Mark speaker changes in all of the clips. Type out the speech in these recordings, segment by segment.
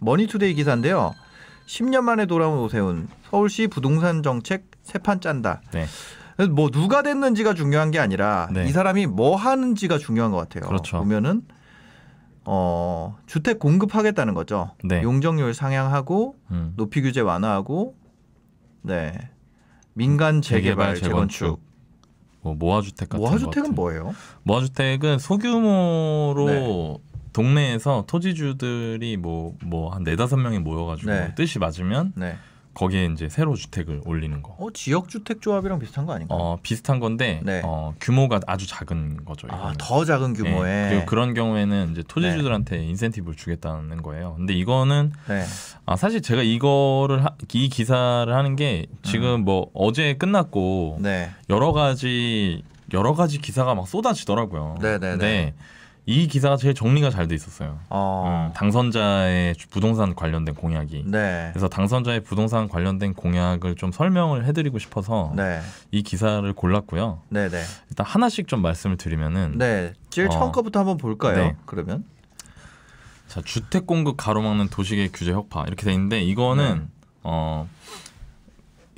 Speaker 1: 머니투데이 기사인데요. 10년 만에 돌아온 오세훈. 서울시 부동산 정책 새판 짠다.
Speaker 2: 네.
Speaker 1: 뭐 누가 됐는지가 중요한 게 아니라
Speaker 2: 네.
Speaker 1: 이 사람이 뭐 하는지가 중요한 것 같아요.
Speaker 2: 그렇죠.
Speaker 1: 보면은 주택 공급하겠다는 거죠.
Speaker 2: 네.
Speaker 1: 용적률 상향하고 높이 규제 완화하고 네. 민간 재개발 재건축.
Speaker 2: 뭐 모아주택 같은
Speaker 1: 모아주택은 뭐예요?
Speaker 2: 모아주택은 소규모로
Speaker 1: 네.
Speaker 2: 동네에서 토지주들이 뭐 한 4-5명이 모여가지고
Speaker 1: 네.
Speaker 2: 뜻이 맞으면
Speaker 1: 네.
Speaker 2: 거기에 이제 새로 주택을 올리는 거.
Speaker 1: 지역주택 조합이랑 비슷한 거 아닌가요?
Speaker 2: 비슷한 건데
Speaker 1: 네.
Speaker 2: 규모가 아주 작은 거죠.
Speaker 1: 더 작은 규모에.
Speaker 2: 네. 그리고 그런 경우에는 이제 토지주들한테 인센티브를 주겠다는 거예요. 근데 이거는
Speaker 1: 네.
Speaker 2: 사실 제가 이 기사를 하는 게 지금 뭐 어제 끝났고
Speaker 1: 네.
Speaker 2: 여러 가지 기사가 막 쏟아지더라고요.
Speaker 1: 네네네.
Speaker 2: 근데 이 기사가 제일 정리가 잘 돼 있었어요. 당선자의 부동산 관련된 공약이.
Speaker 1: 네.
Speaker 2: 그래서 당선자의 부동산 관련된 공약을 좀 설명을 해드리고 싶어서
Speaker 1: 네.
Speaker 2: 이 기사를 골랐고요.
Speaker 1: 네네.
Speaker 2: 일단 하나씩 좀 말씀을 드리면은.
Speaker 1: 네. 제일 처음 거부터 한번 볼까요?
Speaker 2: 네.
Speaker 1: 그러면.
Speaker 2: 자, 주택 공급 가로막는 도시계 규제 혁파 이렇게 돼 있는데 이거는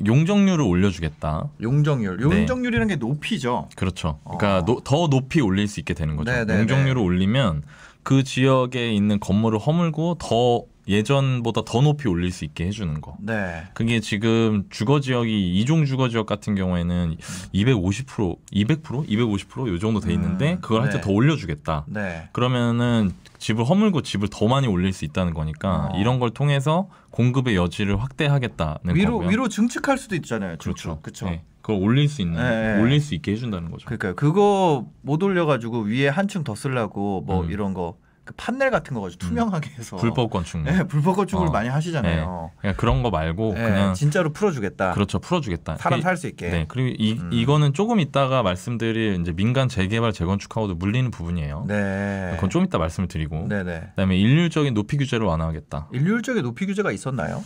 Speaker 2: 용적률을 올려주겠다.
Speaker 1: 용적률이라는 게 높이죠.
Speaker 2: 그렇죠. 그러니까 더 높이 올릴 수 있게 되는 거죠.
Speaker 1: 네네네.
Speaker 2: 용적률을 올리면 그 지역에 있는 건물을 허물고 더 예전보다 더 높이 올릴 수 있게 해주는 거.
Speaker 1: 네.
Speaker 2: 그게 지금 주거 지역이 이종 주거 지역 같은 경우에는 250%, 250%, 요 정도 돼 있는데 그걸 할 때 더 올려주겠다.
Speaker 1: 네.
Speaker 2: 그러면은 집을 허물고 집을 더 많이 올릴 수 있다는 거니까 이런 걸 통해서 공급의 여지를 확대하겠다는 거고요.
Speaker 1: 위로 증축할 수도 있잖아요.
Speaker 2: 그렇죠.
Speaker 1: 그렇죠.
Speaker 2: 네. 그걸 올릴 수 있는, 올릴 수 있게 해준다는 거죠.
Speaker 1: 그러니까 그거 못 올려가지고 위에 한층 더 쓰려고 뭐 이런 거. 그 판넬 같은 거 가지고 투명하게 해서
Speaker 2: 불법 건축.
Speaker 1: 네, 불법 건축을 많이 하시잖아요.
Speaker 2: 네. 그런 거 말고 그냥
Speaker 1: 진짜로 풀어주겠다.
Speaker 2: 그렇죠, 풀어주겠다.
Speaker 1: 사람 살 수 있게.
Speaker 2: 네, 그리고 이거는 조금 이따가 말씀드릴 이제 민간 재개발 재건축하고도 물리는 부분이에요.
Speaker 1: 네.
Speaker 2: 그건 좀 이따 말씀을 드리고.
Speaker 1: 네네.
Speaker 2: 그다음에 일률적인 높이 규제를 완화하겠다.
Speaker 1: 일률적인 높이 규제가 있었나요?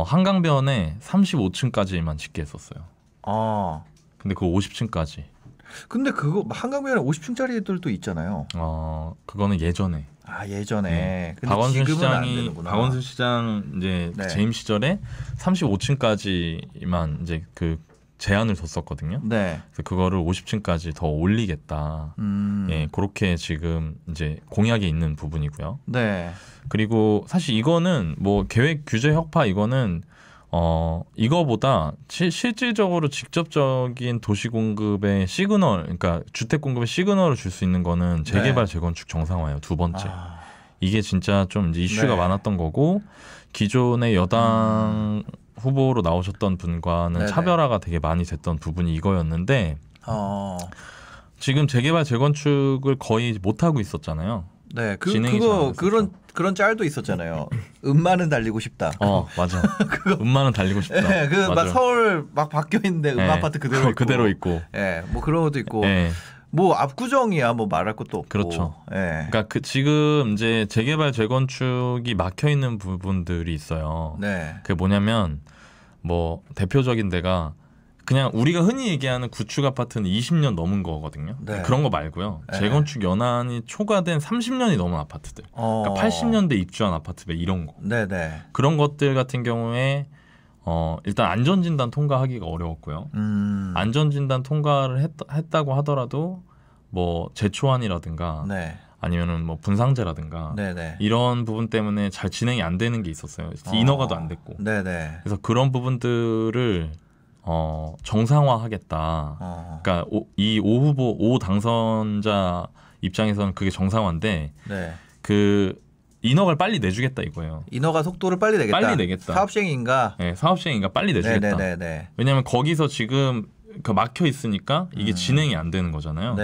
Speaker 2: 한강변에 35층까지만 짓게 했었어요. 근데 그거 50층까지.
Speaker 1: 근데 그거 한강변에 50층짜리들도 있잖아요.
Speaker 2: 그거는 예전에.
Speaker 1: 예전에.
Speaker 2: 네.
Speaker 1: 근데
Speaker 2: 박원순
Speaker 1: 지금은 안
Speaker 2: 시장이
Speaker 1: 되는구나.
Speaker 2: 박원순 시장 이제 재임 시절에 35층까지만 이제 그 제한을 뒀었거든요.
Speaker 1: 네.
Speaker 2: 그래서 그거를 50층까지 더 올리겠다. 예, 그렇게 지금 이제 공약이 있는 부분이고요.
Speaker 1: 네.
Speaker 2: 그리고 사실 이거는 뭐 계획 규제 혁파 이거는 이거보다 실질적으로 직접적인 도시 공급의 시그널, 그러니까 주택 공급의 시그널을 줄 수 있는 거는 재개발 재건축 정상화예요. 두 번째. 이게 진짜 좀 이제 이슈가 많았던 거고 기존의 여당 후보로 나오셨던 분과는 차별화가 되게 많이 됐던 부분이 이거였는데 지금 재개발 재건축을 거의 못 하고 있었잖아요.
Speaker 1: 네, 그런 짤도 있었잖아요. 음마는 달리고 싶다.
Speaker 2: 맞아. 음마는 달리고 싶다.
Speaker 1: 네, 막 서울 막 바뀌어 있는데 아파트 그대로 있고. 네, 뭐 그런 것도 있고.
Speaker 2: 네.
Speaker 1: 뭐 압구정이야 뭐 말할 것도 없고.
Speaker 2: 그렇죠.
Speaker 1: 네.
Speaker 2: 그러니까 지금 이제 재개발 재건축이 막혀 있는 부분들이 있어요.
Speaker 1: 네.
Speaker 2: 그게 뭐냐면 뭐 대표적인 데가 그냥 우리가 흔히 얘기하는 구축 아파트는 20년 넘은 거거든요.
Speaker 1: 네.
Speaker 2: 그런 거 말고요. 재건축 연한이 초과된 30년이 넘은 아파트들. 그러니까 80년대 입주한 아파트 이런 거.
Speaker 1: 네네.
Speaker 2: 그런 것들 같은 경우에 일단 안전진단 통과하기가 어려웠고요. 안전진단 통과를 했다고 하더라도 뭐 재초안이라든가 아니면은 뭐 분상제라든가 이런 부분 때문에 잘 진행이 안 되는 게 있었어요. 인허가도 안 됐고. 그래서 그런 부분들을 정상화하겠다. 그러니까 오 당선자 입장에서는 그게 정상화인데 그 인허가를 빨리 내주겠다 이거예요.
Speaker 1: 인허가 속도를 빨리 내겠다.
Speaker 2: 빨리 내겠다.
Speaker 1: 사업 시행인가?
Speaker 2: 네, 사업 시행인가 빨리 내주겠다. 왜냐하면 거기서 지금 막혀 있으니까 이게 진행이 안 되는 거잖아요.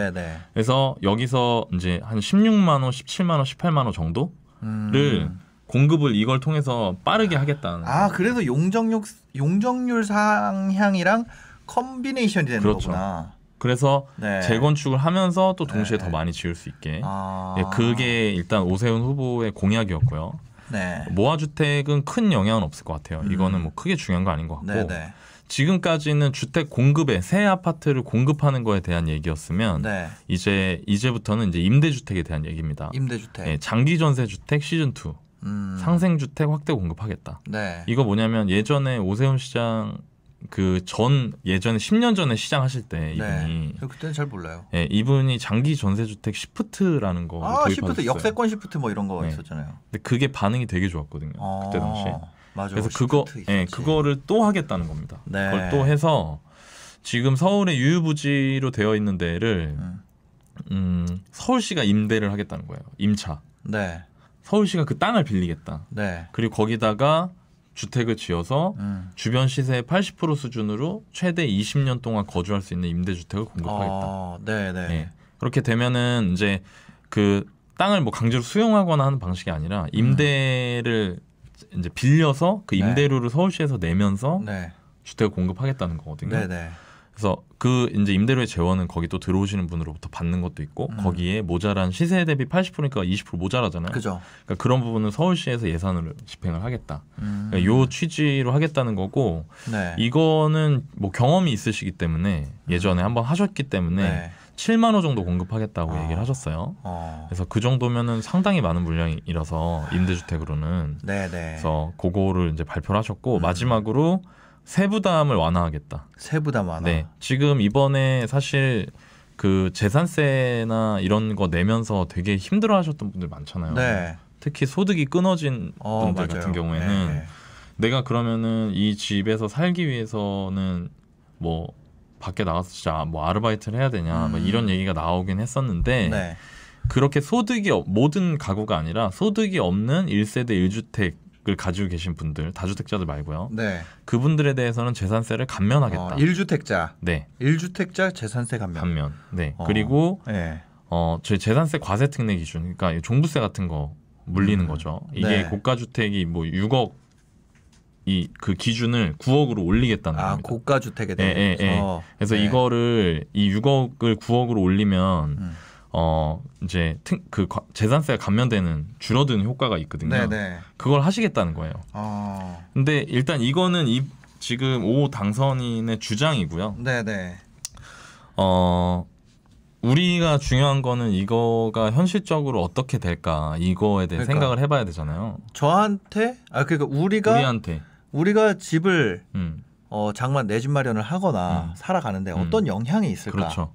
Speaker 2: 그래서 여기서 이제 한 16만 원, 17만 원, 18만 원 정도를 공급을 이걸 통해서 빠르게 하겠다는.
Speaker 1: 그래서 용적률 상향이랑 컨비네이션이 되는 거구나.
Speaker 2: 그래서 재건축을 하면서 또 동시에 더 많이 지을 수 있게. 그게 일단 오세훈 후보의 공약이었고요. 모아주택은 큰 영향은 없을 것 같아요. 이거는 뭐 크게 중요한 거 아닌 것 같고. 지금까지는 주택 공급에 새 아파트를 공급하는 거에 대한 얘기였으면 이제부터는 이제 임대주택에 대한 얘기입니다.
Speaker 1: 임대주택.
Speaker 2: 장기 전세 주택 시즌 2. 상생주택 확대 공급하겠다.
Speaker 1: 네.
Speaker 2: 이거 뭐냐면 예전에 오세훈 시장 예전에 10년 전에 시장 하실 때 이분이
Speaker 1: 그때는 잘 몰라요.
Speaker 2: 예, 이분이 장기 전세주택 시프트라는 거 도입하셨어요.
Speaker 1: 시프트 역세권 시프트 뭐 이런 거
Speaker 2: 네.
Speaker 1: 있었잖아요.
Speaker 2: 근데 그게 반응이 되게 좋았거든요. 그때 당시에.
Speaker 1: 맞아.
Speaker 2: 그래서
Speaker 1: 있었지.
Speaker 2: 그거를 또 하겠다는 겁니다.
Speaker 1: 네.
Speaker 2: 그걸 또 해서 지금 서울에 유유부지로 되어 있는 데를 서울시가 임대를 하겠다는 거예요. 임차.
Speaker 1: 네.
Speaker 2: 서울시가 그 땅을 빌리겠다.
Speaker 1: 네.
Speaker 2: 그리고 거기다가 주택을 지어서 주변 시세의 80% 수준으로 최대 20년 동안 거주할 수 있는 임대주택을 공급하겠다.
Speaker 1: 네네.
Speaker 2: 네. 그렇게 되면은 이제 그 땅을 뭐 강제로 수용하거나 하는 방식이 아니라 임대를 이제 빌려서 그 임대료를 서울시에서 내면서 주택을 공급하겠다는 거거든요.
Speaker 1: 네네.
Speaker 2: 그래서 그 이제 임대료의 재원은 거기 또 들어오시는 분으로부터 받는 것도 있고 거기에 모자란 시세 대비 80%니까 20% 모자라잖아요.
Speaker 1: 그죠.
Speaker 2: 그러니까 그런 부분은 서울시에서 예산을 집행을 하겠다. 그러니까 요 취지로 하겠다는 거고 이거는 뭐 경험이 있으시기 때문에 예전에 한번 하셨기 때문에 7만 호 정도 공급하겠다고 얘기를 하셨어요. 그래서 그 정도면은 상당히 많은 물량이라서 임대주택으로는. 그래서 그거를 이제 발표를 하셨고 마지막으로 세부담을 완화하겠다.
Speaker 1: 세부담 완화.
Speaker 2: 네, 지금 이번에 사실 그 재산세나 이런 거 내면서 되게 힘들어하셨던 분들 많잖아요.
Speaker 1: 네.
Speaker 2: 특히 소득이 끊어진 분들
Speaker 1: 맞아요.
Speaker 2: 같은 경우에는 내가 그러면은 이 집에서 살기 위해서는 뭐 밖에 나가서 진짜 뭐 아르바이트를 해야 되냐 뭐 이런 얘기가 나오긴 했었는데 그렇게 모든 가구가 아니라 소득이 없는 1세대 1주택을 가지고 계신 분들, 다주택자들 말고요. 그분들에 대해서는 재산세를 감면하겠다.
Speaker 1: 1주택자.
Speaker 2: 네.
Speaker 1: 1주택자 재산세 감면.
Speaker 2: 네. 그리고 저희 재산세 과세 특례 기준, 그러니까 종부세 같은 거 물리는 거죠. 이게 고가 주택이 뭐 6억 그 기준을 9억으로 올리겠다는 겁니다.
Speaker 1: 고가 주택에 대해서.
Speaker 2: 그래서 이거를 이 6억을 9억으로 올리면 이제 그 재산세가 감면되는 줄어드는 효과가 있거든요. 그걸 하시겠다는 거예요. 근데 일단 이거는 지금 5 당선인의 주장이고요. 우리가 중요한 거는 이거가 현실적으로 어떻게 될까 이거에 대해 생각을 해봐야 되잖아요.
Speaker 1: 저한테 그러니까 우리가 집을 장만 내 집 마련을 하거나 살아가는데 어떤 영향이 있을까?
Speaker 2: 그렇죠.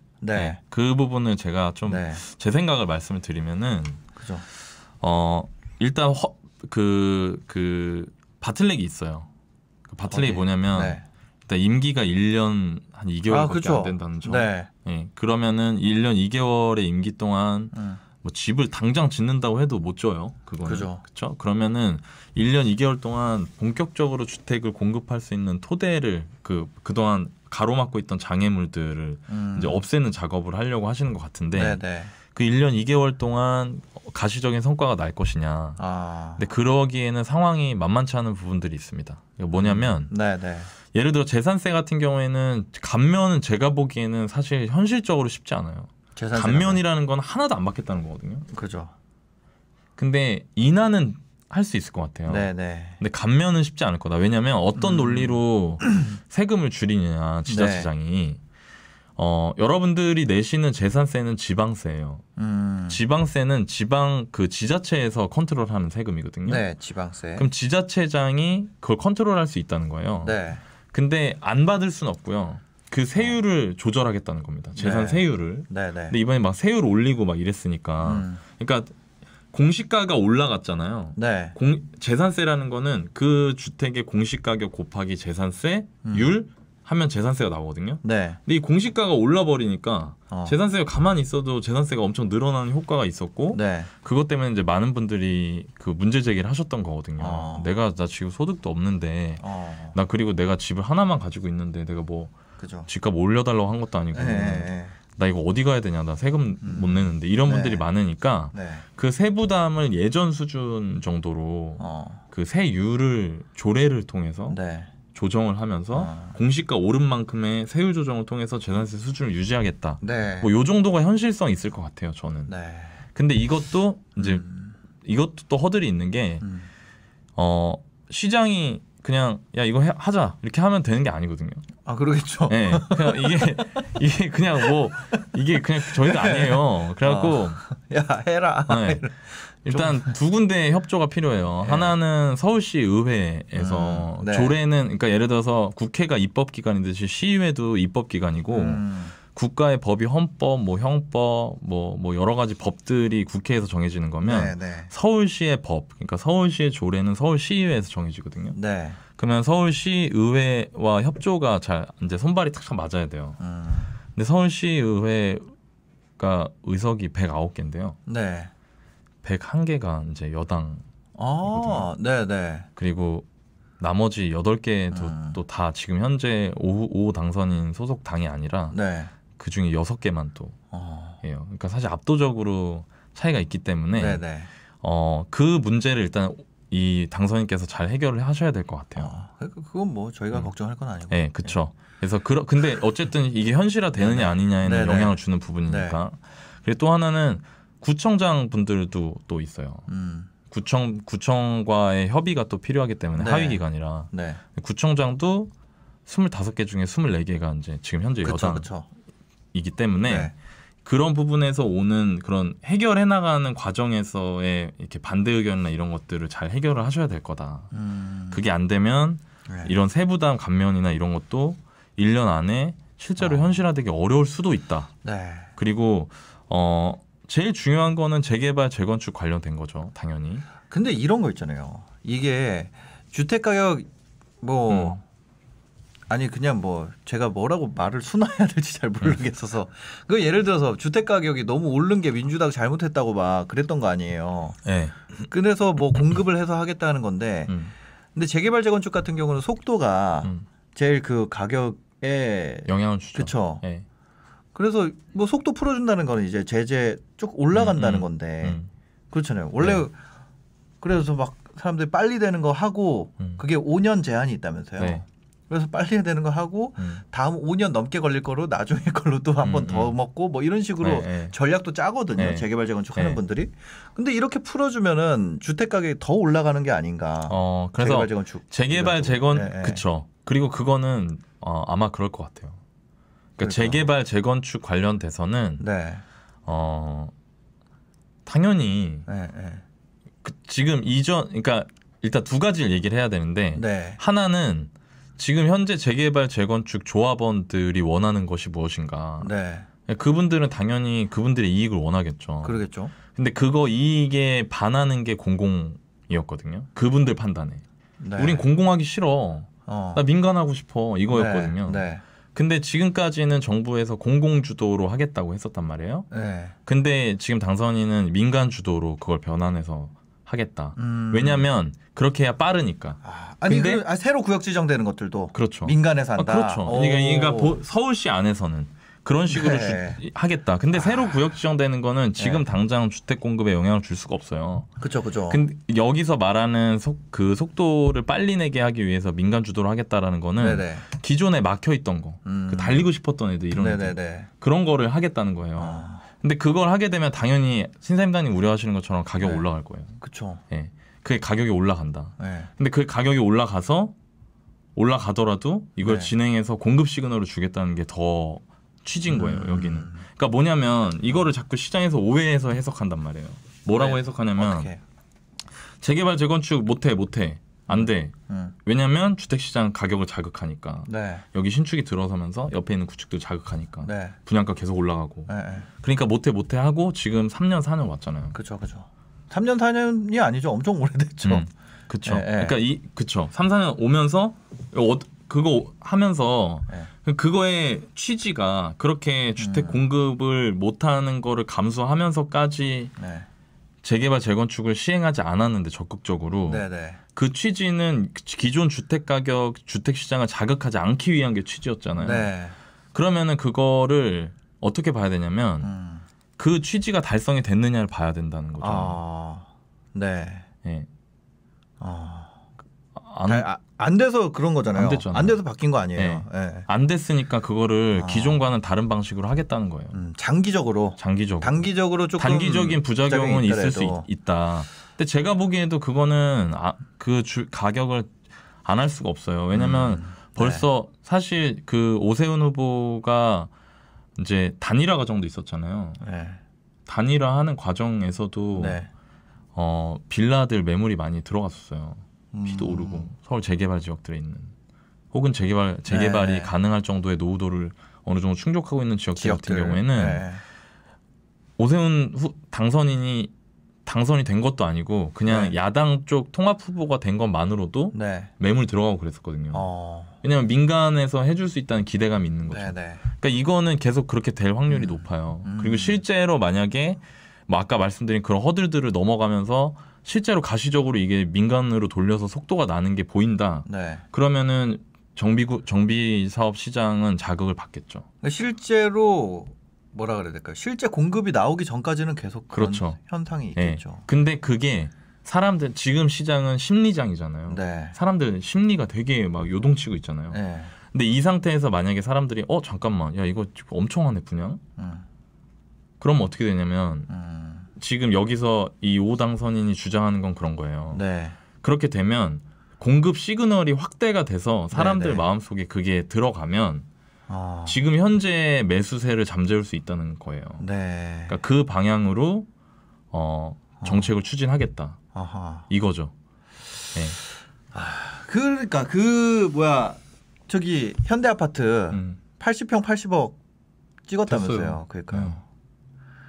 Speaker 2: 그 부분을 제가 좀 제 생각을 말씀을 드리면은 일단 그 바틀렉이 있어요. 그 바틀렉이 뭐냐면 일단 임기가 1년 한 2개월밖에 안 된다는 점. 그러면은 1년 2개월의 임기 동안 뭐 집을 당장 짓는다고 해도 못 줘요. 그거는. 그렇죠. 그러면은 1년 2개월 동안 본격적으로 주택을 공급할 수 있는 토대를 그동안 가로막고 있던 장애물들을 이제 없애는 작업을 하려고 하시는 것 같은데 그 1년 2개월 동안 가시적인 성과가 날 것이냐. 근데 그러기에는 상황이 만만치 않은 부분들이 있습니다. 뭐냐면 예를 들어 재산세 같은 경우에는 감면은 제가 보기에는 사실 현실적으로 쉽지 않아요. 감면이라는 건 하나도 안 받겠다는 거거든요. 근데 인하는 할 수 있을 것 같아요. 근데 감면은 쉽지 않을 거다. 왜냐하면 어떤 논리로 세금을 줄이느냐 지자체장이 여러분들이 내시는 재산세는 지방세예요. 지방세는 그 지자체에서 컨트롤하는 세금이거든요.
Speaker 1: 지방세.
Speaker 2: 그럼 지자체장이 그걸 컨트롤할 수 있다는 거예요. 근데 안 받을 수는 없고요. 그 세율을 조절하겠다는 겁니다. 재산 세율을. 근데 이번에 막 세율 올리고 막 이랬으니까. 그러니까 공시가가 올라갔잖아요. 재산세라는 거는 그 주택의 공시가격 곱하기 재산세율 하면 재산세가 나오거든요. 근데 이 공시가가 올라버리니까 재산세가 가만히 있어도 재산세가 엄청 늘어나는 효과가 있었고 그것 때문에 이제 많은 분들이 그 문제 제기를 하셨던 거거든요. 나 지금 소득도 없는데 그리고 내가 집을 하나만 가지고 있는데 내가 뭐 집값 올려달라고 한 것도 아니고 나 이거 어디 가야 되냐, 나 세금 못 내는데 이런 분들이 많으니까 그 세부담을 예전 수준 정도로 그 세율을 조례를 통해서 조정을 하면서 공시가 오른 만큼의 세율 조정을 통해서 재산세 수준을 유지하겠다. 뭐 요 정도가 현실성 있을 것 같아요, 저는. 근데 이것도 이제 이것도 또 허들이 있는 게 시장이 그냥 야 이거 하자 이렇게 하면 되는 게 아니거든요.
Speaker 1: 그러겠죠.
Speaker 2: 그냥 이게 그냥 뭐 이게 그냥 저희가 아니에요. 그래갖고
Speaker 1: 야 해라.
Speaker 2: 일단 두 군데 협조가 필요해요.
Speaker 1: 네.
Speaker 2: 하나는 서울시 의회에서
Speaker 1: 네.
Speaker 2: 조례는 그러니까 예를 들어서 국회가 입법기관이듯이 시의회도 입법기관이고 국가의 법이 헌법, 뭐 형법, 뭐 여러 가지 법들이 국회에서 정해지는 거면 서울시의 법, 그러니까 서울시의 조례는 서울시의회에서 정해지거든요.
Speaker 1: 네.
Speaker 2: 그러면 서울시의회와 협조가 잘 이제 손발이 탁탁 맞아야 돼요. 근데 서울시의회가 의석이 109개인데요.
Speaker 1: 네.
Speaker 2: 101개가 이제 여당.
Speaker 1: 네네.
Speaker 2: 그리고 나머지 8개도 또 다 지금 현재 5호 당선인 소속 당이 아니라
Speaker 1: 네.
Speaker 2: 그 중에 6개만 또 예요. 그러니까 사실 압도적으로 차이가 있기 때문에
Speaker 1: 네네.
Speaker 2: 그 문제를 일단 이 당선인께서 잘 해결을 하셔야 될 것 같아요.
Speaker 1: 그건 뭐 저희가 걱정할 건 아니고.
Speaker 2: 네, 그렇죠. 그래서 근데 어쨌든 이게 현실화 되느냐 아니냐에는 영향을 주는 부분이니까. 그리고 또 하나는 구청장 분들도 또 있어요. 구청과의 협의가 또 필요하기 때문에 하위 기관이라 구청장도 25개 중에 24개가 이제 지금 현재 여당이기 때문에 그런 부분에서 오는 그런 해결해 나가는 과정에서의 이렇게 반대 의견이나 이런 것들을 잘 해결을 하셔야 될 거다. 그게 안 되면 이런 세부담 감면이나 이런 것도 1년 안에 실제로 현실화되기 어려울 수도 있다. 그리고 제일 중요한 거는 재개발, 재건축 관련된 거죠, 당연히.
Speaker 1: 근데 이런 거 있잖아요. 이게 주택 가격 아니 그냥 제가 뭐라고 말을 순화해야 될지 잘 모르겠어서 그 예를 들어서 주택 가격이 너무 오른 게 민주당 잘못했다고 막 그랬던 거 아니에요.
Speaker 2: 네.
Speaker 1: 그래서 공급을 해서 하겠다는 건데 근데 재개발, 재건축 같은 경우는 속도가 제일 그 가격에
Speaker 2: 영향을 주죠.
Speaker 1: 그렇죠. 네. 그래서 속도 풀어준다는 거는 이제 제재 쭉 올라간다는 건데 그렇잖아요. 원래 그래서 막 사람들이 빨리 되는 거 하고 그게 5년 제한이 있다면서요. 그래서 빨리 해야 되는 거 하고 다음 5년 넘게 걸릴 거로 나중에 걸로 또 한 번 더 먹고 이런 식으로 전략도 짜거든요. 재개발, 재건축 하는 분들이. 근데 이렇게 풀어주면은 주택 가격이 더 올라가는 게 아닌가.
Speaker 2: 그래서
Speaker 1: 재개발, 재건축.
Speaker 2: 재개발, 그쵸. 그리고 그거는 아마 그럴 것 같아요. 그러니까 재개발, 재건축 관련돼서는 당연히 지금 그러니까 일단 두 가지를 얘기를 해야 되는데 하나는 지금 현재 재개발, 재건축 조합원들이 원하는 것이 무엇인가. 그분들은 당연히 그분들의 이익을 원하겠죠.
Speaker 1: 그러겠죠.
Speaker 2: 근데 그거 이익에 반하는 게 공공이었거든요. 그분들 판단에. 우린 공공하기 싫어. 나 민간하고 싶어. 이거였거든요. 근데 지금까지는 정부에서 공공 주도로 하겠다고 했었단 말이에요. 근데 지금 당선인은 민간 주도로 그걸 변환해서 하겠다. 왜냐하면 그렇게 해야 빠르니까.
Speaker 1: 아니 근데 새로 구역 지정되는 것들도
Speaker 2: 그렇죠.
Speaker 1: 민간에서 한다.
Speaker 2: 그렇죠. 그러니까 서울시 안에서는 그런 식으로 하겠다. 근데 새로 구역 지정되는 거는 지금 당장 주택 공급에 영향을 줄 수가 없어요.
Speaker 1: 그렇죠.
Speaker 2: 근데 여기서 말하는 그 속도를 빨리 내게 하기 위해서 민간 주도로 하겠다라는 거는 기존에 막혀 있던 거, 그 달리고 싶었던 애들 이런 애들 그런 거를 하겠다는 거예요. 근데 그걸 하게 되면 당연히 신사임당님 우려하시는 것처럼 가격 올라갈 거예요.
Speaker 1: 그렇죠.
Speaker 2: 그게 가격이 올라간다. 근데 그 가격이 올라가더라도 이걸 진행해서 공급 시그널을 주겠다는 게 더 취지인 거예요. 여기는. 그러니까 뭐냐면 이거를 자꾸 시장에서 오해해서 해석한단 말이에요. 뭐라고 해석하냐면 재개발, 재건축 못해. 안 돼. 왜냐하면 주택시장 가격을 자극하니까. 여기 신축이 들어서면서 옆에 있는 구축도 자극하니까. 분양가 계속 올라가고. 그러니까 못해 하고 지금 3년 4년 왔잖아요.
Speaker 1: 그렇죠. 3년 4년이 아니죠. 엄청 오래됐죠.
Speaker 2: 그렇죠. 그러니까 3, 4년 오면서 그거 하면서 그거의 취지가 그렇게 주택 공급을 못하는 거를 감수하면서까지 재개발, 재건축을 시행하지 않았는데 적극적으로 그 취지는 기존 주택 가격, 주택 시장을 자극하지 않기 위한 게 취지였잖아요. 그러면은 그거를 어떻게 봐야 되냐면 그 취지가 달성이 됐느냐를 봐야 된다는 거죠.
Speaker 1: 안 돼서 그런 거잖아요.
Speaker 2: 안 됐잖아요.
Speaker 1: 안 돼서 바뀐 거 아니에요.
Speaker 2: 안 됐으니까 그거를 기존과는 다른 방식으로 하겠다는 거예요.
Speaker 1: 단기적으로 조금
Speaker 2: 단기적인 부작용은 있을 수 있다. 근데 제가 보기에도 그거는 가격을 안 할 수가 없어요. 왜냐면 벌써 사실 그 오세훈 후보가 이제 단일화 과정도 있었잖아요. 단일화하는 과정에서도 빌라들 매물이 많이 들어갔었어요. 피도 오르고 서울 재개발 지역들에 있는 혹은 재개발이
Speaker 1: 네.
Speaker 2: 가능할 정도의 노후도를 어느 정도 충족하고 있는 지역들 같은 경우에는
Speaker 1: 네.
Speaker 2: 오세훈 당선인이 당선이 된 것도 아니고 그냥
Speaker 1: 네.
Speaker 2: 야당 쪽 통합 후보가 된 것만으로도
Speaker 1: 네.
Speaker 2: 매물 들어가고 그랬었거든요. 왜냐하면 민간에서 해줄 수 있다는 기대감이 있는 거죠.
Speaker 1: 네.
Speaker 2: 그러니까 이거는 계속 그렇게 될 확률이 높아요. 그리고 실제로 만약에 뭐 아까 말씀드린 그런 허들들을 넘어가면서 실제로 가시적으로 이게 민간으로 돌려서 속도가 나는 게 보인다.
Speaker 1: 네.
Speaker 2: 그러면은 정비 사업 시장은 자극을 받겠죠.
Speaker 1: 실제로 뭐라 그래야 될까요? 실제 공급이 나오기 전까지는 계속 그런
Speaker 2: 그렇죠.
Speaker 1: 현상이 있겠죠.
Speaker 2: 네. 근데 그게 사람들 지금 시장은 심리장이잖아요.
Speaker 1: 네.
Speaker 2: 사람들 심리가 되게 막 요동치고 있잖아요.
Speaker 1: 네.
Speaker 2: 근데 이 상태에서 만약에 사람들이 잠깐만 야 이거 엄청 하네 분양. 그러면 어떻게 되냐면 지금 여기서 이 오 당선인이 주장하는 건 그런 거예요.
Speaker 1: 네.
Speaker 2: 그렇게 되면 공급 시그널이 확대가 돼서 사람들
Speaker 1: 네네.
Speaker 2: 마음속에 그게 들어가면 지금 현재 매수세를 잠재울 수 있다는 거예요.
Speaker 1: 네.
Speaker 2: 그러니까 그 방향으로 정책을 추진하겠다.
Speaker 1: 아하.
Speaker 2: 이거죠. 네.
Speaker 1: 그러니까 저기 현대 아파트 80평 80억 찍었다면서요.
Speaker 2: 됐어요.
Speaker 1: 그러니까요.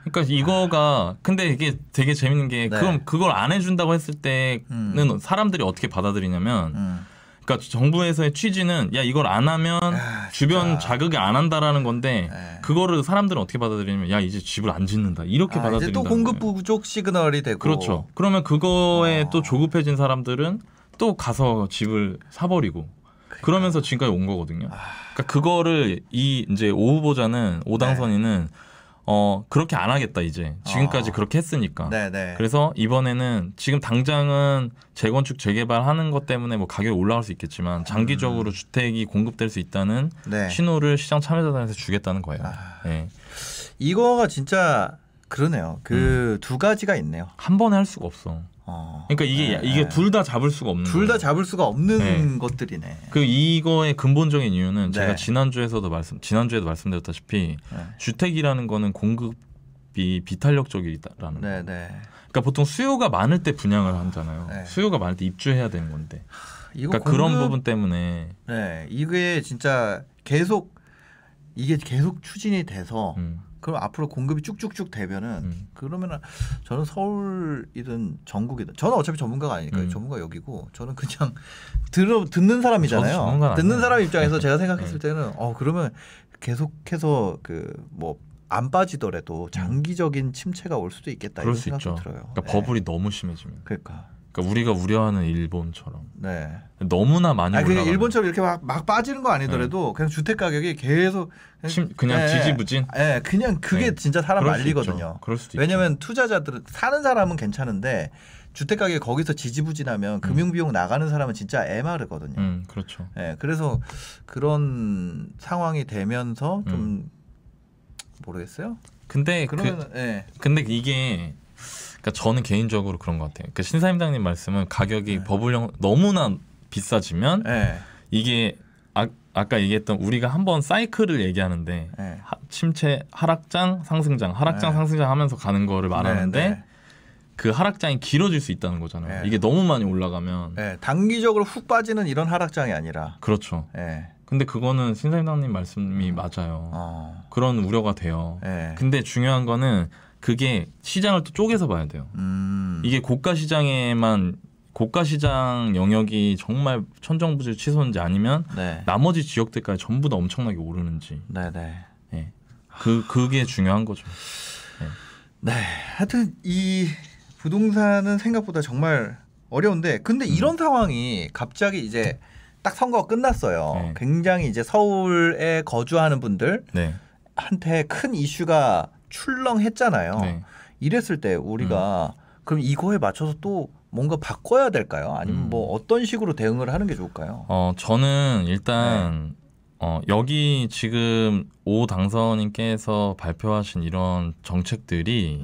Speaker 2: 그러니까 이거가 근데 이게 되게 재밌는 게
Speaker 1: 네.
Speaker 2: 그럼 그걸 안 해준다고 했을 때는 사람들이 어떻게 받아들이냐면 그러니까 정부에서의 취지는 야 이걸 안 하면 주변 자극이 안 한다라는 건데 그거를 사람들은 어떻게 받아들이냐면 야 이제 집을 안 짓는다 이렇게 받아들인다.
Speaker 1: 이제 또 공급 부족 시그널이 되고.
Speaker 2: 그렇죠. 그러면 그거에 또 조급해진 사람들은 또 가서 집을 사버리고 그러면서 지금까지 온 거거든요. 그러니까 그거를 이제 오 후보자는 오 당선인은 그렇게 안 하겠다 이제 지금까지 그렇게 했으니까.
Speaker 1: 네네.
Speaker 2: 그래서 이번에는 지금 당장은 재건축 재개발하는 것 때문에 뭐 가격이 올라갈 수 있겠지만 장기적으로 주택이 공급될 수 있다는
Speaker 1: 네.
Speaker 2: 신호를 시장 참여자단에서 주겠다는 거예요. 네.
Speaker 1: 이거가 진짜 그러네요. 그 두 가지가 있네요.
Speaker 2: 한 번에 할 수가 없어. 그러니까 이게 둘 다 잡을 수가 없는
Speaker 1: 둘 다
Speaker 2: 거예요.
Speaker 1: 잡을 수가 없는
Speaker 2: 네.
Speaker 1: 것들이네.
Speaker 2: 이거의 근본적인 이유는 제가
Speaker 1: 네.
Speaker 2: 지난주에도 말씀드렸다시피 주택이라는 거는 공급이 비탄력적이라는 거예요.
Speaker 1: 네네.
Speaker 2: 그러니까 보통 수요가 많을 때 분양을 하잖아요.
Speaker 1: 네.
Speaker 2: 수요가 많을 때 입주해야 되는 건데.
Speaker 1: 이거
Speaker 2: 그러니까 그런 부분 때문에
Speaker 1: 네, 이게 진짜 이게 계속 추진이 돼서 그럼 앞으로 공급이 쭉쭉쭉 되면은 그러면은 저는 서울이든 전국이든 저는 어차피 전문가가 아니니까 전문가 여기고 저는 그냥 듣는 사람이잖아요.
Speaker 2: 저도 전문가는
Speaker 1: 듣는
Speaker 2: 아니에요.
Speaker 1: 사람 입장에서 제가 생각했을 때는 그러면 계속해서 안 빠지더라도 장기적인 침체가 올 수도 있겠다
Speaker 2: 그럴
Speaker 1: 이런
Speaker 2: 수
Speaker 1: 생각도
Speaker 2: 있죠.
Speaker 1: 들어요.
Speaker 2: 그러니까 버블이 너무 심해지면.
Speaker 1: 그러니까
Speaker 2: 우리가 우려하는 일본처럼
Speaker 1: 네.
Speaker 2: 너무나 많이 올라가는.
Speaker 1: 일본처럼 이렇게 막 빠지는 거 아니더라도 그냥 주택 가격이 계속
Speaker 2: 그냥 지지부진.
Speaker 1: 네, 그냥 그게
Speaker 2: 네.
Speaker 1: 진짜 사람
Speaker 2: 그럴 수
Speaker 1: 말리거든요.
Speaker 2: 있죠. 그럴 수도
Speaker 1: 왜냐하면 투자자들은 사는 사람은 괜찮은데 주택 가격이 거기서 지지부진하면 금융 비용 나가는 사람은 진짜 애마르거든요.
Speaker 2: 그렇죠.
Speaker 1: 네, 그래서 그런 상황이 되면서 좀 모르겠어요.
Speaker 2: 근데
Speaker 1: 그러면
Speaker 2: 근데 이게 그러니까 저는 개인적으로 그런 것 같아요. 그러니까 신사임당님 말씀은 가격이 버블형 너무나 비싸지면 이게 아까 얘기했던 우리가 한번 사이클을 얘기하는데 침체 하락장 상승장 하락장 상승장 하면서 가는 거를 말하는데 그 하락장이 길어질 수 있다는 거잖아요. 이게 너무 많이 올라가면
Speaker 1: 단기적으로 훅 빠지는 이런 하락장이 아니라
Speaker 2: 그렇죠. 근데 그거는 신사임당님 말씀이 맞아요. 그런 우려가 돼요. 근데 중요한 거는 그게 시장을 또 쪼개서 봐야 돼요. 이게 고가 시장 영역이 정말 천정부지 치솟는지 아니면 나머지 지역들까지 전부 다 엄청나게 오르는지. 그게 중요한 거죠.
Speaker 1: 네, 하여튼 이 부동산은 생각보다 정말 어려운데 근데 이런 상황이 갑자기 이제 딱 선거가 끝났어요. 굉장히 이제 서울에 거주하는 분들 한테 큰 이슈가 출렁했잖아요. 이랬을 때 우리가 그럼 이거에 맞춰서 또 뭔가 바꿔야 될까요? 아니면 뭐 어떤 식으로 대응을 하는 게 좋을까요?
Speaker 2: 저는 일단 여기 지금 오 당선인께서 발표하신 이런 정책들이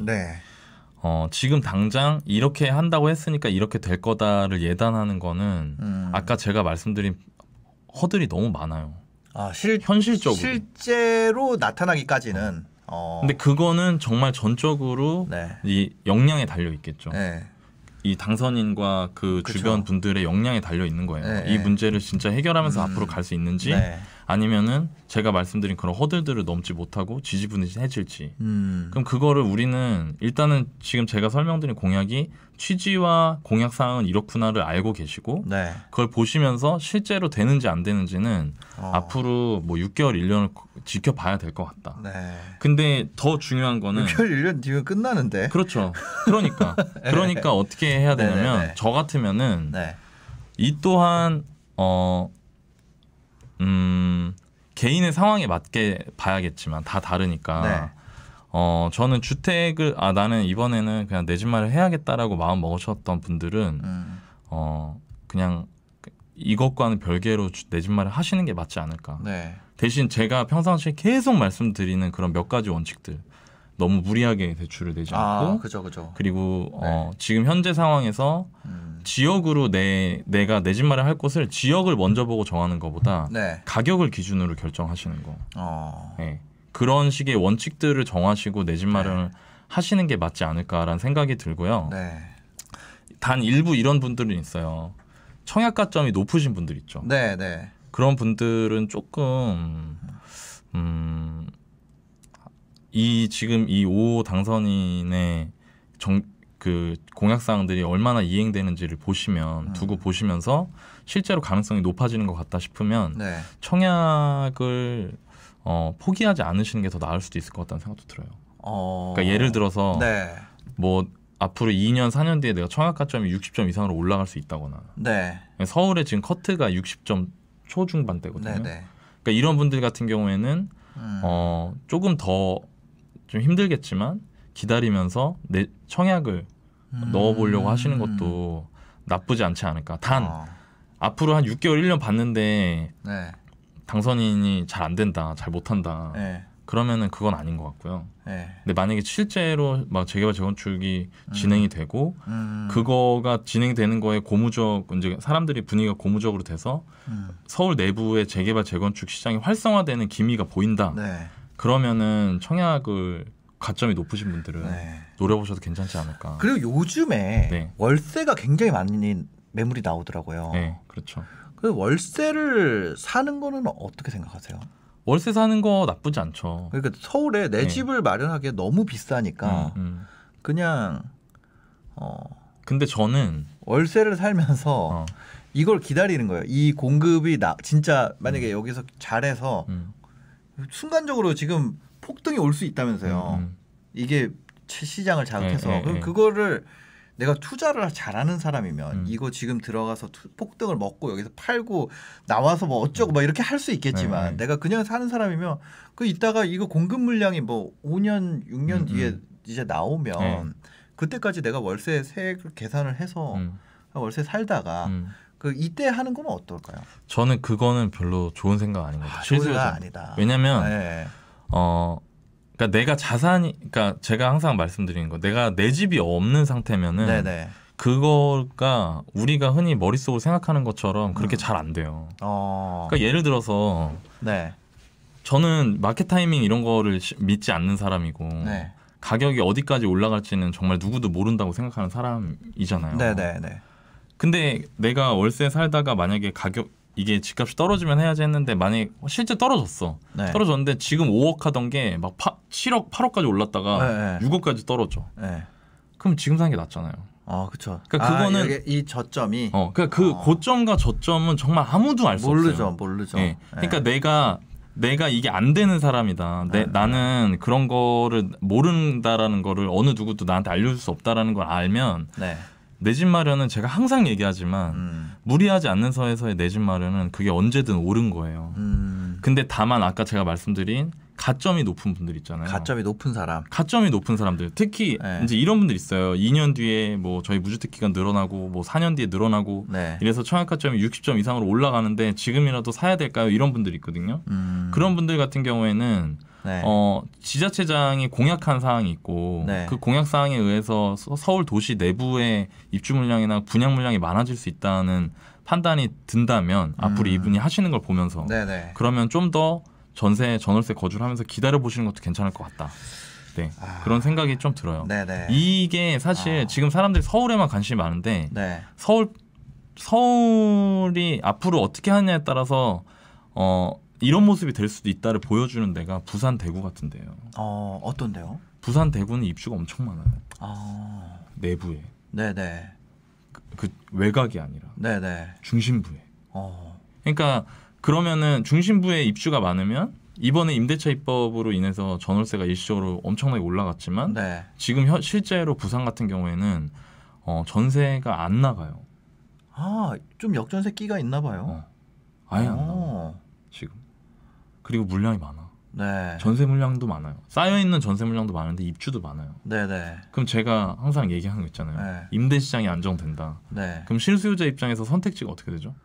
Speaker 2: 지금 당장 이렇게 한다고 했으니까 이렇게 될 거다를 예단하는 거는 아까 제가 말씀드린 허들이 너무 많아요. 현실적으로
Speaker 1: 실제로 나타나기까지는.
Speaker 2: 근데 그거는 정말 전적으로 이 역량에 달려 있겠죠. 이 당선인과 그
Speaker 1: 그쵸.
Speaker 2: 주변 분들의 역량에 달려 있는 거예요.
Speaker 1: 네,
Speaker 2: 이 문제를 진짜 해결하면서 앞으로 갈 수 있는지
Speaker 1: 네.
Speaker 2: 아니면은 제가 말씀드린 그런 허들들을 넘지 못하고 지지부진해질지. 그럼 그거를 우리는 일단은 지금 제가 설명드린 공약이 취지와 공약 사항은 이렇구나를 알고 계시고
Speaker 1: 네.
Speaker 2: 그걸 보시면서 실제로 되는지 안 되는지는 앞으로 뭐 6개월 1년을 지켜봐야 될 것 같다.
Speaker 1: 네.
Speaker 2: 근데 더 중요한 거는
Speaker 1: 6개월 1년 뒤면 끝나는데.
Speaker 2: 그렇죠. 그러니까 어떻게 해야 되냐면
Speaker 1: 네네네.
Speaker 2: 저 같으면은
Speaker 1: 네.
Speaker 2: 이 또한 개인의 상황에 맞게 봐야겠지만 다 다르니까
Speaker 1: 네.
Speaker 2: 저는 주택을 나는 이번에는 그냥 내 집 마련 해야겠다라고 마음 먹으셨던 분들은 그냥 이것과는 별개로 내 집 마련 하시는 게 맞지 않을까.
Speaker 1: 네.
Speaker 2: 대신 제가 평상시에 계속 말씀드리는 그런 몇 가지 원칙들 너무 무리하게 대출을 내지 않고
Speaker 1: 그죠.
Speaker 2: 그리고
Speaker 1: 네.
Speaker 2: 지금 현재 상황에서 지역으로 내가 내 집 마련 할 곳을 지역을 먼저 보고 정하는 것보다
Speaker 1: 네.
Speaker 2: 가격을 기준으로 결정하시는 거.
Speaker 1: 어.
Speaker 2: 네. 그런 식의 원칙들을 정하시고 내 집 마련을 하시는 게 맞지 않을까라는 생각이 들고요.
Speaker 1: 네.
Speaker 2: 단 일부 이런 분들은 있어요. 청약가점이 높으신 분들 있죠.
Speaker 1: 네, 네.
Speaker 2: 그런 분들은 조금 지금 이 5호 당선인의 그 공약 사항들이 얼마나 이행되는지를 보시면 두고 보시면서 실제로 가능성이 높아지는 것 같다 싶으면
Speaker 1: 네.
Speaker 2: 청약을 포기하지 않으시는 게 더 나을 수도 있을 것 같다는 생각도 들어요. 그러니까 예를 들어서
Speaker 1: 네.
Speaker 2: 뭐 앞으로 2년, 4년 뒤에 내가 청약가점이 60점 이상으로 올라갈 수 있다거나
Speaker 1: 네.
Speaker 2: 서울에 지금 커트가 60점 초중반대거든요.
Speaker 1: 네, 네.
Speaker 2: 그러니까 이런 분들 같은 경우에는 조금 더 좀 힘들겠지만 기다리면서 내 청약을 넣어보려고 하시는 것도 나쁘지 않지 않을까. 단 앞으로 한 6개월, 1년 봤는데
Speaker 1: 네.
Speaker 2: 당선인이 잘 안 된다, 잘 못한다.
Speaker 1: 네.
Speaker 2: 그러면은 그건 아닌 것 같고요.
Speaker 1: 네.
Speaker 2: 근데 만약에 실제로 막 재개발 재건축이 진행이 되고 그거가 진행되는 거에 고무적 이제 사람들이 분위기가 고무적으로 돼서 서울 내부의 재개발 재건축 시장이 활성화되는 기미가 보인다.
Speaker 1: 네.
Speaker 2: 그러면은 청약을 가점이 높으신 분들은
Speaker 1: 네.
Speaker 2: 노려보셔도 괜찮지 않을까.
Speaker 1: 그리고 요즘에
Speaker 2: 네.
Speaker 1: 월세가 굉장히 많이 매물이 나오더라고요.
Speaker 2: 네, 그렇죠.
Speaker 1: 그 월세를 사는 거는 어떻게 생각하세요?
Speaker 2: 월세 사는 거 나쁘지 않죠.
Speaker 1: 그러니까 서울에 내
Speaker 2: 네.
Speaker 1: 집을 마련하기에 너무 비싸니까 그냥
Speaker 2: 근데 저는
Speaker 1: 월세를 살면서 이걸 기다리는 거예요. 이 공급이 진짜 만약에 여기서 잘해서 순간적으로 지금 폭등이 올 수 있다면서요. 이게 시장을 자극해서 그럼 그거를 내가 투자를 잘하는 사람이면 이거 지금 들어가서 폭등을 먹고 여기서 팔고 나와서 뭐 어쩌고 막 이렇게 할 수 있겠지만 내가 그냥 사는 사람이면 그 이따가 이거 공급 물량이 뭐 5년 6년 뒤에 이제 나오면 그때까지 내가 월세 세액을 계산을 해서 월세 살다가 그 이때 하는 건 어떨까요?
Speaker 2: 저는 그거는 별로 좋은 생각 아닌 것 같아요.
Speaker 1: 실수가 아니다.
Speaker 2: 왜냐면
Speaker 1: 네.
Speaker 2: 그러니까 내가 그러니까 제가 항상 말씀드리는 거, 내가 내 집이 없는 상태면은
Speaker 1: 네네.
Speaker 2: 그거가 우리가 흔히 머릿속으로 생각하는 것처럼 그렇게 잘 안 돼요. 그러니까 예를 들어서
Speaker 1: 네.
Speaker 2: 저는 마켓 타이밍 이런 거를 믿지 않는 사람이고
Speaker 1: 네.
Speaker 2: 가격이 어디까지 올라갈지는 정말 누구도 모른다고 생각하는 사람이잖아요.
Speaker 1: 네네네.
Speaker 2: 근데 내가 월세 살다가 만약에 이게 집값이 떨어지면 해야지 했는데 만약에 실제 떨어졌어.
Speaker 1: 네.
Speaker 2: 떨어졌는데 지금 5억 하던 게 막 7억, 8억까지 올랐다가
Speaker 1: 네.
Speaker 2: 6억까지 떨어져.
Speaker 1: 네.
Speaker 2: 그럼 지금 사는 게 낫잖아요.
Speaker 1: 그렇죠.
Speaker 2: 그러니까 그거는
Speaker 1: 이 저점이
Speaker 2: 그러니까 그 고점과 저점은 정말 아무도 알 수 없어요.
Speaker 1: 모르죠.
Speaker 2: 네. 그러니까 내가 이게 안 되는 사람이다. 나는 그런 거를 모른다라는 거를 어느 누구도 나한테 알려줄 수 없다라는 걸 알면
Speaker 1: 네.
Speaker 2: 내 집 마련은 제가 항상 얘기하지만 무리하지 않는 선에서의 내 집 마련은 그게 언제든 옳은 거예요. 근데 다만 아까 제가 말씀드린 가점이 높은 분들 있잖아요.
Speaker 1: 가점이 높은 사람.
Speaker 2: 가점이 높은 사람들. 특히
Speaker 1: 네.
Speaker 2: 이제 이런 분들 있어요. 2년 뒤에 뭐 저희 무주택 기간 늘어나고 뭐 4년 뒤에 늘어나고
Speaker 1: 네.
Speaker 2: 이래서 청약 가점이 60점 이상으로 올라가는데 지금이라도 사야 될까요? 이런 분들이 있거든요. 그런 분들 같은 경우에는
Speaker 1: 네.
Speaker 2: 지자체장이 공약한 사항이 있고
Speaker 1: 네.
Speaker 2: 그 공약 사항에 의해서 서울 도시 내부의 입주 물량이나 분양 물량이 많아질 수 있다는 판단이 든다면 앞으로 이분이 하시는 걸 보면서
Speaker 1: 네네.
Speaker 2: 그러면 좀 더 전월세 거주를 하면서 기다려 보시는 것도 괜찮을 것 같다. 네. 그런 생각이 좀 들어요.
Speaker 1: 네네.
Speaker 2: 이게 사실 지금 사람들이 서울에만 관심이 많은데
Speaker 1: 네.
Speaker 2: 서울이 앞으로 어떻게 하느냐에 따라서 이런 모습이 될 수도 있다를 보여주는 데가 부산, 대구 같은데요.
Speaker 1: 어떤데요?
Speaker 2: 부산, 대구는 입주가 엄청 많아요. 내부에.
Speaker 1: 네네.
Speaker 2: 그 외곽이 아니라.
Speaker 1: 네네.
Speaker 2: 중심부에. 그러니까 그러면은 중심부에 입주가 많으면 이번에 임대차 입법으로 인해서 전월세가 일시적으로 엄청나게 올라갔지만
Speaker 1: 네.
Speaker 2: 지금 실제로 부산 같은 경우에는 전세가 안 나가요.
Speaker 1: 좀 역전세 끼가 있나 봐요.
Speaker 2: 아예 안 나와. 지금. 그리고 물량이 많아.
Speaker 1: 네.
Speaker 2: 전세 물량도 많아요. 쌓여 있는 전세 물량도 많은데 입주도 많아요.
Speaker 1: 네네.
Speaker 2: 그럼 제가 항상 얘기하는 거 있잖아요.
Speaker 1: 네.
Speaker 2: 임대 시장이 안정된다.
Speaker 1: 네.
Speaker 2: 그럼 실수요자 입장에서 선택지가 어떻게 되죠?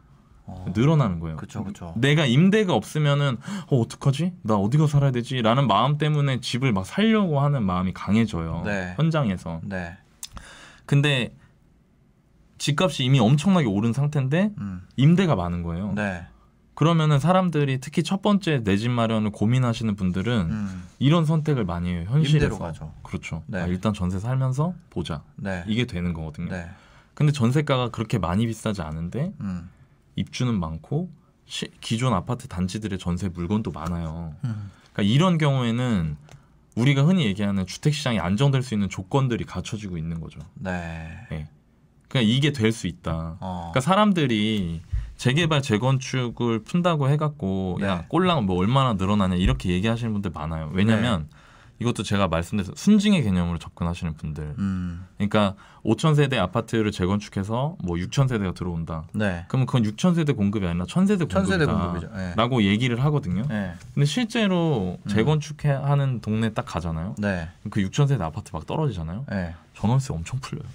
Speaker 2: 늘어나는 거예요.
Speaker 1: 그렇죠.
Speaker 2: 내가 임대가 없으면은 어떡하지? 나 어디가 살아야 되지? 라는 마음 때문에 집을 막 살려고 하는 마음이 강해져요.
Speaker 1: 네.
Speaker 2: 현장에서.
Speaker 1: 네.
Speaker 2: 근데 집값이 이미 엄청나게 오른 상태인데 임대가 많은 거예요.
Speaker 1: 네.
Speaker 2: 그러면은 사람들이 특히 첫 번째 내 집 마련을 고민하시는 분들은 이런 선택을 많이 해요. 현실에서.
Speaker 1: 임대로 가죠.
Speaker 2: 그렇죠.
Speaker 1: 네.
Speaker 2: 일단 전세 살면서 보자.
Speaker 1: 네.
Speaker 2: 이게 되는 거거든요.
Speaker 1: 네.
Speaker 2: 근데 전세가가 그렇게 많이 비싸지 않은데 입주는 많고 기존 아파트 단지들의 전세 물건도 많아요. 그러니까 이런 경우에는 우리가 흔히 얘기하는 주택 시장이 안정될 수 있는 조건들이 갖춰지고 있는 거죠.
Speaker 1: 네.
Speaker 2: 네. 그러니까 이게 될 수 있다. 그러니까 사람들이 재개발 재건축을 푼다고 해갖고
Speaker 1: 네.
Speaker 2: 야 꼴랑 뭐 얼마나 늘어나냐 이렇게 얘기하시는 분들 많아요. 왜냐하면 이것도 제가 말씀드린 순증의 개념으로 접근하시는 분들. 그러니까 5천 세대 아파트를 재건축해서 뭐 6천 세대가 들어온다.
Speaker 1: 네.
Speaker 2: 그러면 그건 6천 세대 공급이 아니라 1,000세대
Speaker 1: 공급이죠. 네.
Speaker 2: 라고 얘기를 하거든요.
Speaker 1: 네.
Speaker 2: 근데 실제로 재건축하는 동네 딱 가잖아요.
Speaker 1: 네.
Speaker 2: 그 6천 세대 아파트 막 떨어지잖아요.
Speaker 1: 네.
Speaker 2: 전월세 엄청 풀려요.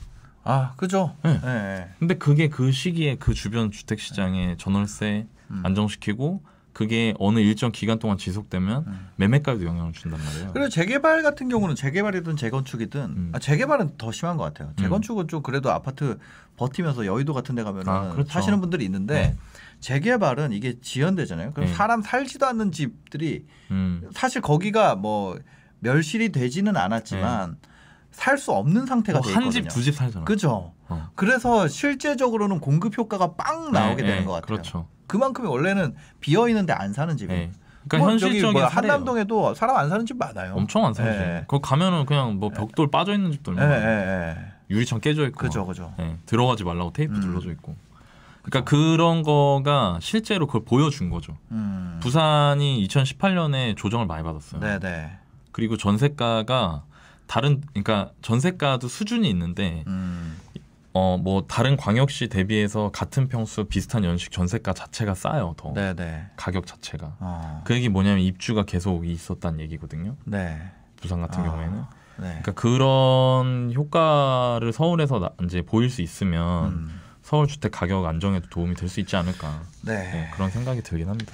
Speaker 1: 그죠.
Speaker 2: 네.
Speaker 1: 네.
Speaker 2: 근데 그게 그 시기에 그 주변 주택 시장에 전월세 안정시키고 그게 어느 일정 기간 동안 지속되면 매매가에도 영향을 준단 말이에요.
Speaker 1: 그리고 재개발 같은 경우는 재개발이든 재건축이든 재개발은 더 심한 것 같아요. 재건축은 좀 그래도 아파트 버티면서 여의도 같은 데 가면
Speaker 2: 그렇죠.
Speaker 1: 사시는 분들이 있는데 재개발은 이게 지연되잖아요. 그럼 사람 살지도 않는 집들이 사실 거기가 뭐 멸실이 되지는 않았지만 살 수 없는 상태가 돼 있거든요.
Speaker 2: 한 집, 두 집 살잖아.
Speaker 1: 그죠. 그래서 실제적으로는 공급 효과가 빵 나오게 되는 것 같아요.
Speaker 2: 그렇죠.
Speaker 1: 그만큼이 원래는 비어 있는데 안 사는 집이.
Speaker 2: 그러니까 현실적인
Speaker 1: 한남동에도 사람 안 사는 집 많아요.
Speaker 2: 엄청 안 살지. 거기 가면은 그냥 뭐 벽돌 빠져 있는 집도 얼마나 유리창 깨져 있고.
Speaker 1: 그죠.
Speaker 2: 들어가지 말라고 테이프 둘러져 있고. 그러니까 그런 거가 실제로 그걸 보여준 거죠. 부산이 2018년에 조정을 많이 받았어요.
Speaker 1: 네네.
Speaker 2: 그리고 전세가가 그러니까 전세가도 수준이 있는데 뭐 다른 광역시 대비해서 같은 평수 비슷한 연식 전세가 자체가 싸요. 더
Speaker 1: 네네.
Speaker 2: 가격 자체가. 그 얘기 뭐냐면 입주가 계속 있었다는 얘기거든요.
Speaker 1: 네.
Speaker 2: 부산 같은 경우에는.
Speaker 1: 네.
Speaker 2: 그러니까 그런 효과를 서울에서 이제 보일 수 있으면 서울 주택 가격 안정에도 도움이 될 수 있지 않을까.
Speaker 1: 네.
Speaker 2: 그런 생각이 들긴 합니다.